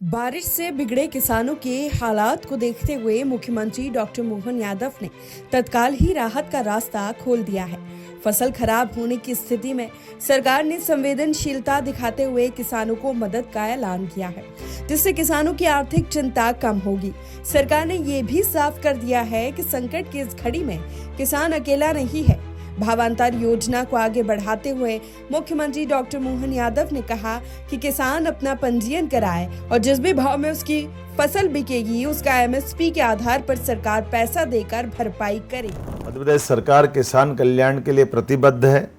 बारिश से बिगड़े किसानों के हालात को देखते हुए मुख्यमंत्री डॉक्टर मोहन यादव ने तत्काल ही राहत का रास्ता खोल दिया है। फसल खराब होने की स्थिति में सरकार ने संवेदनशीलता दिखाते हुए किसानों को मदद का ऐलान किया है, जिससे किसानों की आर्थिक चिंता कम होगी। सरकार ने ये भी साफ कर दिया है कि संकट की इस घड़ी में किसान अकेला नहीं है। भावांतर योजना को आगे बढ़ाते हुए मुख्यमंत्री डॉक्टर मोहन यादव ने कहा कि किसान अपना पंजीयन कराए और जिस भी भाव में उसकी फसल बिकेगी उसका एमएसपी के आधार पर सरकार पैसा देकर भरपाई करे। मध्य प्रदेश सरकार किसान कल्याण के लिए प्रतिबद्ध है।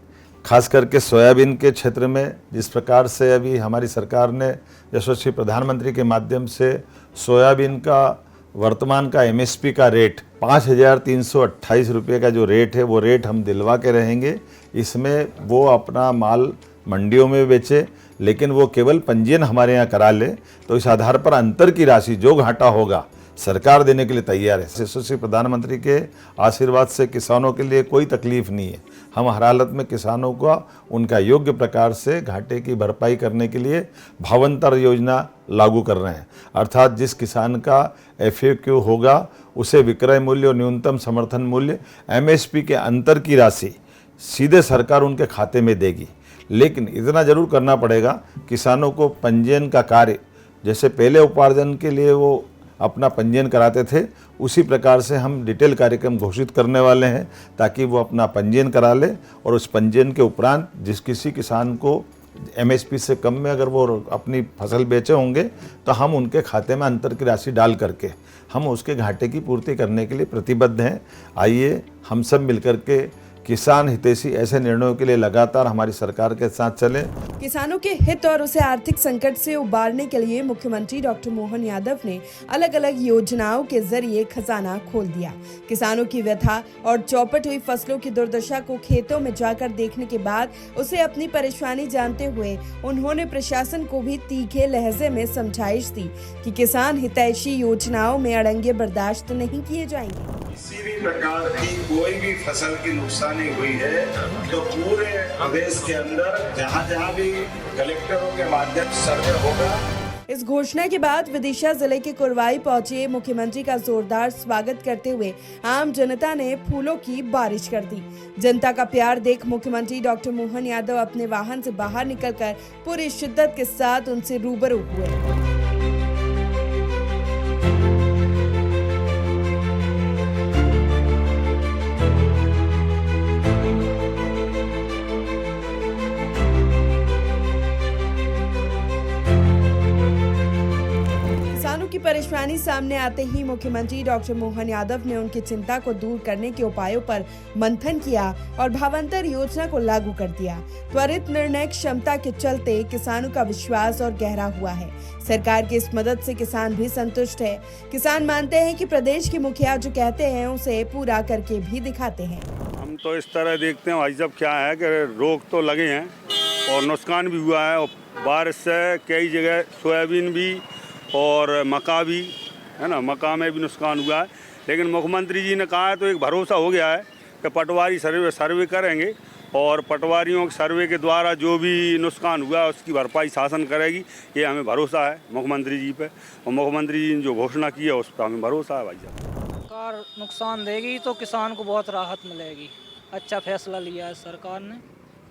खास करके सोयाबीन के क्षेत्र में जिस प्रकार से अभी हमारी सरकार ने यशस्वी प्रधानमंत्री के माध्यम से सोयाबीन का वर्तमान का एमएसपी का रेट 5,328 रुपये का जो रेट है वो रेट हम दिलवा के रहेंगे। इसमें वो अपना माल मंडियों में बेचे, लेकिन वो केवल पंजीयन हमारे यहाँ करा ले, तो इस आधार पर अंतर की राशि जो घाटा होगा सरकार देने के लिए तैयार है। यशस्वी प्रधानमंत्री के आशीर्वाद से किसानों के लिए कोई तकलीफ नहीं है। हम हर हालत में किसानों का उनका योग्य प्रकार से घाटे की भरपाई करने के लिए भावांतर योजना लागू कर रहे हैं। अर्थात जिस किसान का FAQ होगा उसे विक्रय मूल्य और न्यूनतम समर्थन मूल्य MSP के अंतर की राशि सीधे सरकार उनके खाते में देगी। लेकिन इतना जरूर करना पड़ेगा, किसानों को पंजीयन का कार्य जैसे पहले उपार्जन के लिए वो अपना पंजीयन कराते थे, उसी प्रकार से हम डिटेल कार्यक्रम घोषित करने वाले हैं ताकि वो अपना पंजीयन करा ले और उस पंजीयन के उपरांत जिस किसी किसान को MSP से कम में अगर वो अपनी फसल बेचे होंगे तो हम उनके खाते में अंतर की राशि डाल करके हम उसके घाटे की पूर्ति करने के लिए प्रतिबद्ध हैं। आइए हम सब मिलकर के किसान हितैषी ऐसे निर्णयों के लिए लगातार हमारी सरकार के साथ चले। किसानों के हित और उसे आर्थिक संकट से उबारने के लिए मुख्यमंत्री डॉक्टर मोहन यादव ने अलग अलग योजनाओं के जरिए खजाना खोल दिया। किसानों की व्यथा और चौपट हुई फसलों की दुर्दशा को खेतों में जाकर देखने के बाद उसे अपनी परेशानी जानते हुए उन्होंने प्रशासन को भी तीखे लहजे में समझाइश दी कि किसान हितैषी योजनाओं में अड़ंगे बर्दाश्त नहीं किए जाएंगे। किसी भी प्रकार की कोई भी फसल की नुकसानी हुई है तो पूरे प्रदेश के अंदर जहां भी कलेक्टरों के माध्यम से सर्वे होगा। इस घोषणा के बाद विदिशा जिले के कुरवाई पहुंचे मुख्यमंत्री का जोरदार स्वागत करते हुए आम जनता ने फूलों की बारिश कर दी। जनता का प्यार देख मुख्यमंत्री डॉक्टर मोहन यादव अपने वाहन से बाहर निकलकर पूरी शिद्दत के साथ उनसे रूबरू हुए। की परेशानी सामने आते ही मुख्यमंत्री डॉक्टर मोहन यादव ने उनकी चिंता को दूर करने के उपायों पर मंथन किया और भावांतर योजना को लागू कर दिया। त्वरित निर्णय क्षमता के चलते किसानों का विश्वास और गहरा हुआ है। सरकार की इस मदद से किसान भी संतुष्ट है। किसान मानते हैं कि प्रदेश के मुखिया जो कहते हैं उसे पूरा करके भी दिखाते हैं। हम तो इस तरह देखते हैं भाई साहब, क्या है कि रोग तो लगे हैं और नुकसान भी हुआ है और बारिश से कई जगह सोयाबीन भी और मक्का भी है ना, मक्का में भी नुकसान हुआ है। लेकिन मुख्यमंत्री जी ने कहा है तो एक भरोसा हो गया है कि पटवारी सर्वे करेंगे और पटवारियों के सर्वे के द्वारा जो भी नुकसान हुआ है उसकी भरपाई शासन करेगी। ये हमें भरोसा है मुख्यमंत्री जी पे, और मुख्यमंत्री जी ने जो घोषणा की है उस पर हमें भरोसा है। भाई साहब, सरकार नुकसान देगी तो किसान को बहुत राहत मिलेगी। अच्छा फैसला लिया है सरकार ने,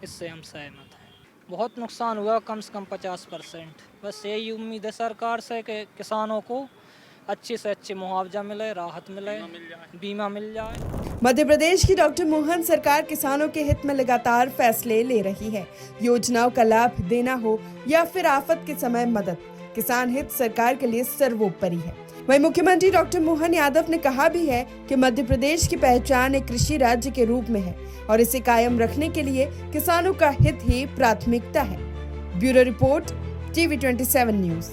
इससे हम सहमत हैं। बहुत नुकसान हुआ, कम से कम 50%। बस यही उम्मीद है सरकार से कि किसानों को अच्छे से अच्छे मुआवजा मिले, राहत मिले, बीमा मिल जाए। मध्य प्रदेश की डॉक्टर मोहन सरकार किसानों के हित में लगातार फैसले ले रही है। योजनाओं का लाभ देना हो या फिर आफत के समय मदद, किसान हित सरकार के लिए सर्वोपरि है। वहीं मुख्यमंत्री डॉक्टर मोहन यादव ने कहा भी है कि मध्य प्रदेश की पहचान एक कृषि राज्य के रूप में है और इसे कायम रखने के लिए किसानों का हित ही प्राथमिकता है। Bureau report, TV 27 news.